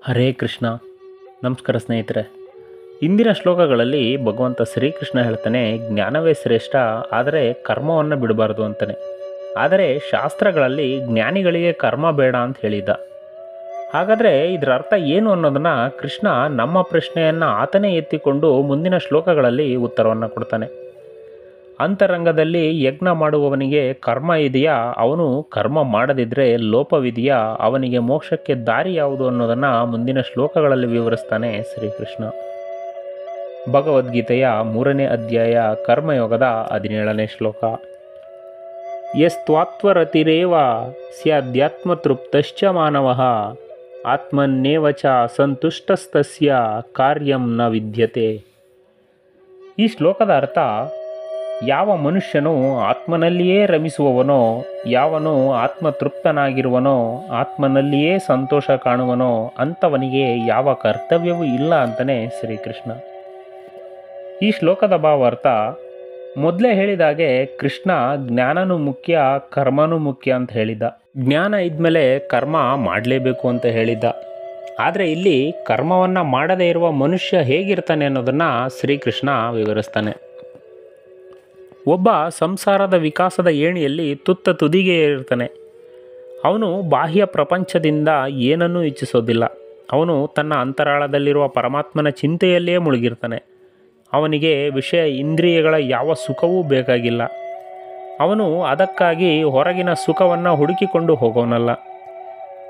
ಹರೇ ಕೃಷ್ಣ. ನಮಸ್ಕಾರ ಸ್ನೇಹಿತರೆ. ಇಂದಿನ ಶ್ಲೋಕಗಳಲ್ಲಿ ಭಗವಂತ ಶ್ರೀಕೃಷ್ಣ ಹೇಳ್ತಾನೆ, ಜ್ಞಾನವೇ ಶ್ರೇಷ್ಠ, ಆದರೆ ಕರ್ಮವನ್ನು ಬಿಡಬಾರ್ದು ಅಂತಾನೆ. ಆದರೆ ಶಾಸ್ತ್ರಗಳಲ್ಲಿ ಜ್ಞಾನಿಗಳಿಗೆ ಕರ್ಮ ಬೇಡ ಅಂತ ಹೇಳಿದ್ದ. ಹಾಗಾದರೆ ಇದರ ಅರ್ಥ ಏನು ಅನ್ನೋದನ್ನು ಕೃಷ್ಣ ನಮ್ಮ ಪ್ರಶ್ನೆಯನ್ನು ಆತನೇ ಎತ್ತಿಕೊಂಡು ಮುಂದಿನ ಶ್ಲೋಕಗಳಲ್ಲಿ ಉತ್ತರವನ್ನು ಕೊಡ್ತಾನೆ. ಅಂತರಂಗದಲ್ಲಿ ಯಜ್ಞ ಮಾಡುವವನಿಗೆ ಕರ್ಮ ಇದೆಯಾ, ಅವನು ಕರ್ಮ ಮಾಡದಿದ್ದರೆ ಲೋಪವಿದೆಯಾ, ಅವನಿಗೆ ಮೋಕ್ಷಕ್ಕೆ ದಾರಿ ಯಾವುದು ಅನ್ನೋದನ್ನು ಮುಂದಿನ ಶ್ಲೋಕಗಳಲ್ಲಿ ವಿವರಿಸ್ತಾನೆ ಶ್ರೀಕೃಷ್ಣ. ಭಗವದ್ಗೀತೆಯ 3ನೇ ಅಧ್ಯಾಯ ಕರ್ಮಯೋಗದ 17ನೇ ಶ್ಲೋಕ. ಯಸ್ತ್ವಾತ್ವರತಿರೇವ ಸ್ಯಾಧ್ಯಾತ್ಮತೃಪ್ತಶ್ಚ ಮಾನವಃ ಆತ್ಮನ್ನೇವ ಚ ಸಂತುಷ್ಟಸ್ತಸ್ಯ ಕಾರ್ಯಂ ನ ವಿದ್ಯತೆ. ಈ ಶ್ಲೋಕದ ಅರ್ಥ, ಯಾವ ಮನುಷ್ಯನು ಆತ್ಮನಲ್ಲಿಯೇ ರಮಿಸುವವನೋ, ಯಾವನು ಆತ್ಮತೃಪ್ತನಾಗಿರುವನೋ, ಆತ್ಮನಲ್ಲಿಯೇ ಸಂತೋಷ ಕಾಣುವನೋ ಅಂಥವನಿಗೆ ಯಾವ ಕರ್ತವ್ಯವೂ ಇಲ್ಲ ಅಂತಲೇ ಶ್ರೀಕೃಷ್ಣ. ಈ ಶ್ಲೋಕದ ಭಾವಾರ್ಥ, ಮೊದಲೇ ಹೇಳಿದಾಗೆ ಕೃಷ್ಣ ಜ್ಞಾನನೂ ಮುಖ್ಯ ಕರ್ಮನೂ ಮುಖ್ಯ ಅಂತ ಹೇಳಿದ್ದ. ಜ್ಞಾನ ಇದ್ಮೇಲೆ ಕರ್ಮ ಮಾಡಲೇಬೇಕು ಅಂತ ಹೇಳಿದ್ದ. ಆದರೆ ಇಲ್ಲಿ ಕರ್ಮವನ್ನು ಮಾಡದೇ ಇರುವ ಮನುಷ್ಯ ಹೇಗಿರ್ತಾನೆ ಅನ್ನೋದನ್ನು ಶ್ರೀಕೃಷ್ಣ ವಿವರಿಸ್ತಾನೆ. ಒಬ್ಬ ಸಂಸಾರದ ವಿಕಾಸದ ಏಣಿಯಲ್ಲಿ ತುತ್ತ ತುದಿಗೆ ಇರ್ತಾನೆ. ಅವನು ಬಾಹ್ಯ ಪ್ರಪಂಚದಿಂದ ಏನನ್ನೂ ಇಚ್ಛಿಸೋದಿಲ್ಲ. ಅವನು ತನ್ನ ಅಂತರಾಳದಲ್ಲಿರುವ ಪರಮಾತ್ಮನ ಚಿಂತೆಯಲ್ಲೇ ಮುಳುಗಿರ್ತಾನೆ. ಅವನಿಗೆ ವಿಷಯ ಇಂದ್ರಿಯಗಳ ಯಾವ ಸುಖವೂ ಬೇಕಾಗಿಲ್ಲ. ಅವನು ಅದಕ್ಕಾಗಿ ಹೊರಗಿನ ಸುಖವನ್ನು ಹುಡುಕಿಕೊಂಡು ಹೋಗೋನಲ್ಲ.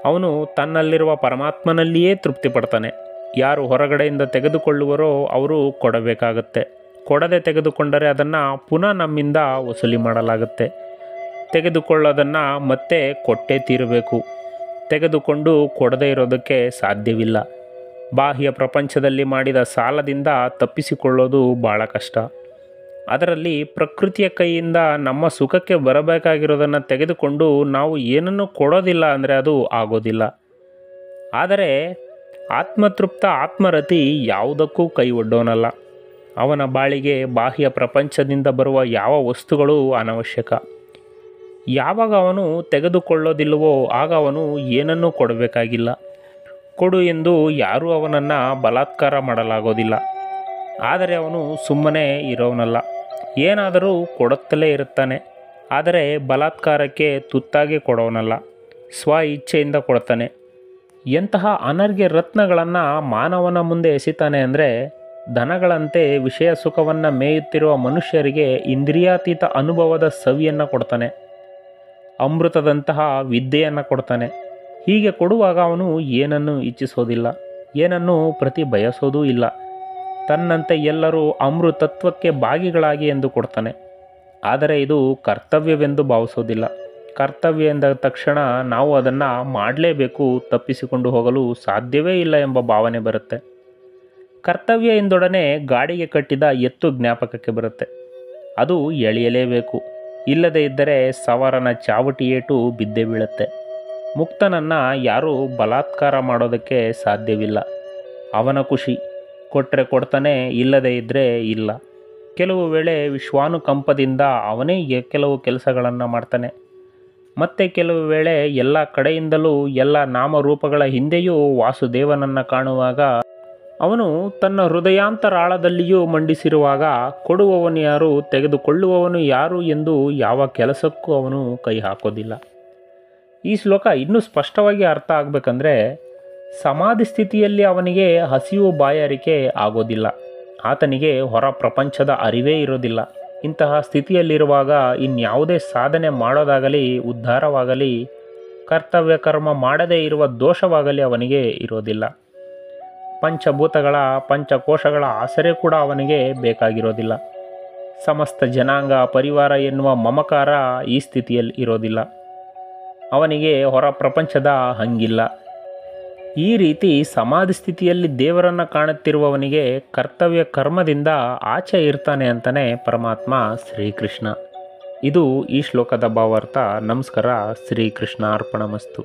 ಅವನು ತನ್ನಲ್ಲಿರುವ ಪರಮಾತ್ಮನಲ್ಲಿಯೇ ತೃಪ್ತಿ ಪಡ್ತಾನೆ. ಯಾರು ಹೊರಗಡೆಯಿಂದ ತೆಗೆದುಕೊಳ್ಳುವರೋ ಅವರು ಕೊಡಬೇಕಾಗತ್ತೆ. ಕೊಡದೆ ತೆಗೆದುಕೊಂಡರೆ ಅದನ್ನು ಪುನಃ ನಮ್ಮಿಂದ ವಸೂಲಿ ಮಾಡಲಾಗುತ್ತೆ. ತೆಗೆದುಕೊಳ್ಳೋದನ್ನು ಮತ್ತೆ ಕೊಟ್ಟೇ ತೀರಬೇಕು. ತೆಗೆದುಕೊಂಡು ಕೊಡದೇ ಇರೋದಕ್ಕೆ ಸಾಧ್ಯವಿಲ್ಲ. ಬಾಹ್ಯ ಪ್ರಪಂಚದಲ್ಲಿ ಮಾಡಿದ ಸಾಲದಿಂದ ತಪ್ಪಿಸಿಕೊಳ್ಳೋದು ಭಾಳ ಕಷ್ಟ. ಅದರಲ್ಲಿ ಪ್ರಕೃತಿಯ ಕೈಯಿಂದ ನಮ್ಮ ಸುಖಕ್ಕೆ ಬರಬೇಕಾಗಿರೋದನ್ನು ತೆಗೆದುಕೊಂಡು ನಾವು ಏನನ್ನೂ ಕೊಡೋದಿಲ್ಲ ಅಂದರೆ ಅದು ಆಗೋದಿಲ್ಲ. ಆದರೆ ಆತ್ಮತೃಪ್ತ ಆತ್ಮರತಿ ಯಾವುದಕ್ಕೂ ಕೈ ಒಡ್ಡೋನಲ್ಲ. ಅವನ ಬಾಳಿಗೆ ಬಾಹ್ಯ ಪ್ರಪಂಚದಿಂದ ಬರುವ ಯಾವ ವಸ್ತುಗಳು ಅನವಶ್ಯಕ. ಯಾವಾಗ ಅವನು ತೆಗೆದುಕೊಳ್ಳೋದಿಲ್ಲವೋ ಆಗ ಅವನು ಏನನ್ನೂ ಕೊಡಬೇಕಾಗಿಲ್ಲ. ಕೊಡು ಎಂದು ಯಾರೂ ಅವನನ್ನು ಬಲಾತ್ಕಾರ ಮಾಡಲಾಗೋದಿಲ್ಲ. ಆದರೆ ಅವನು ಸುಮ್ಮನೆ ಇರೋನಲ್ಲ. ಏನಾದರೂ ಕೊಡುತ್ತಲೇ ಇರುತ್ತಾನೆ. ಆದರೆ ಬಲಾತ್ಕಾರಕ್ಕೆ ತುತ್ತಾಗಿ ಕೊಡೋನಲ್ಲ. ಸ್ವ ಇಚ್ಛೆಯಿಂದ ಕೊಡ್ತಾನೆ. ಎಂತಹ ಅನರ್ಘ್ಯ ರತ್ನಗಳನ್ನು ಮಾನವನ ಮುಂದೆ ಎಸಿತಾನೆ ಅಂದರೆ, ದನಗಳಂತೆ ವಿಷಯ ಸುಖವನ್ನು ಮೇಯುತ್ತಿರುವ ಮನುಷ್ಯರಿಗೆ ಇಂದ್ರಿಯಾತೀತ ಅನುಭವದ ಸವಿಯನ್ನು ಕೊಡ್ತಾನೆ. ಅಮೃತದಂತಹ ವಿದ್ಯೆಯನ್ನು ಕೊಡ್ತಾನೆ. ಹೀಗೆ ಕೊಡುವಾಗ ಅವನು ಏನನ್ನೂ ಇಚ್ಛಿಸೋದಿಲ್ಲ, ಏನನ್ನೂ ಪ್ರತಿ ಬಯಸೋದೂ ಇಲ್ಲ. ತನ್ನಂತೆ ಎಲ್ಲರೂ ಅಮೃತತ್ವಕ್ಕೆ ಭಾಗಿಗಳಾಗಿ ಎಂದು ಕೊಡ್ತಾನೆ. ಆದರೆ ಇದು ಕರ್ತವ್ಯವೆಂದು ಭಾವಿಸೋದಿಲ್ಲ. ಕರ್ತವ್ಯ ಎಂದ ತಕ್ಷಣ ನಾವು ಅದನ್ನು ಮಾಡಲೇಬೇಕು, ತಪ್ಪಿಸಿಕೊಂಡು ಹೋಗಲು ಸಾಧ್ಯವೇ ಇಲ್ಲ ಎಂಬ ಭಾವನೆ ಬರುತ್ತೆ. ಕರ್ತವ್ಯ ಎಂದೊಡನೆ ಗಾಡಿಗೆ ಕಟ್ಟಿದ ಎತ್ತು ಜ್ಞಾಪಕಕ್ಕೆ ಬರುತ್ತೆ. ಅದು ಎಳೆಯಲೇಬೇಕು. ಇಲ್ಲದೇ ಇದ್ದರೆ ಸವಾರನ ಚಾವಟಿ ಏಟು ಬಿದ್ದೇ ಬೀಳುತ್ತೆ. ಮುಕ್ತನನ್ನು ಯಾರೂ ಬಲಾತ್ಕಾರ ಮಾಡೋದಕ್ಕೆ ಸಾಧ್ಯವಿಲ್ಲ. ಅವನ ಖುಷಿ. ಕೊಟ್ಟರೆ ಕೊಡ್ತಾನೆ, ಇಲ್ಲದೇ ಇದ್ದರೆ ಇಲ್ಲ. ಕೆಲವು ವೇಳೆ ವಿಶ್ವಾನುಕಂಪದಿಂದ ಅವನೇ ಕೆಲವು ಕೆಲಸಗಳನ್ನು ಮಾಡ್ತಾನೆ. ಮತ್ತು ಕೆಲವು ವೇಳೆ ಎಲ್ಲ ಕಡೆಯಿಂದಲೂ ಎಲ್ಲ ನಾಮರೂಪಗಳ ಹಿಂದೆಯೂ ವಾಸುದೇವನನ್ನು ಕಾಣುವಾಗ, ಅವನು ತನ್ನ ಹೃದಯಾಂತರಾಳದಲ್ಲಿಯೂ ಮಂಡಿಸಿರುವಾಗ ಕೊಡುವವನು ಯಾರು, ತೆಗೆದುಕೊಳ್ಳುವವನು ಯಾರು ಎಂದು ಯಾವ ಕೆಲಸಕ್ಕೂ ಅವನು ಕೈ ಹಾಕೋದಿಲ್ಲ. ಈ ಶ್ಲೋಕ ಇನ್ನೂ ಸ್ಪಷ್ಟವಾಗಿ ಅರ್ಥ ಆಗಬೇಕಂದ್ರೆ, ಸಮಾಧಿ ಸ್ಥಿತಿಯಲ್ಲಿ ಅವನಿಗೆ ಹಸಿವು ಬಾಯಾರಿಕೆ ಆಗೋದಿಲ್ಲ. ಆತನಿಗೆ ಹೊರ ಪ್ರಪಂಚದ ಅರಿವೇ ಇರೋದಿಲ್ಲ. ಇಂತಹ ಸ್ಥಿತಿಯಲ್ಲಿರುವಾಗ ಇನ್ಯಾವುದೇ ಸಾಧನೆ ಮಾಡೋದಾಗಲಿ, ಉದ್ಧಾರವಾಗಲಿ, ಕರ್ತವ್ಯ ಕರ್ಮ ಮಾಡದೇ ಇರುವ ದೋಷವಾಗಲಿ ಅವನಿಗೆ ಇರೋದಿಲ್ಲ. ಪಂಚಭೂತಗಳ ಪಂಚಕೋಶಗಳ ಆಸರೆ ಕೂಡ ಅವನಿಗೆ ಬೇಕಾಗಿರೋದಿಲ್ಲ. ಸಮಸ್ತ ಜನಾಂಗ ಪರಿವಾರ ಎನ್ನುವ ಮಮಕಾರ ಈ ಸ್ಥಿತಿಯಲ್ಲಿ ಇರೋದಿಲ್ಲ. ಅವನಿಗೆ ಹೊರ ಪ್ರಪಂಚದ ಹಂಗಿಲ್ಲ. ಈ ರೀತಿ ಸಮಾಧಿ ಸ್ಥಿತಿಯಲ್ಲಿ ದೇವರನ್ನು ಕಾಣುತ್ತಿರುವವನಿಗೆ ಕರ್ತವ್ಯ ಕರ್ಮದಿಂದ ಆಚೆ ಇರ್ತಾನೆ ಅಂತಲೇ ಪರಮಾತ್ಮ ಶ್ರೀಕೃಷ್ಣ. ಇದು ಈ ಶ್ಲೋಕದ ಭಾವಾರ್ಥ. ನಮಸ್ಕಾರ. ಶ್ರೀಕೃಷ್ಣ ಅರ್ಪಣಮಸ್ತು.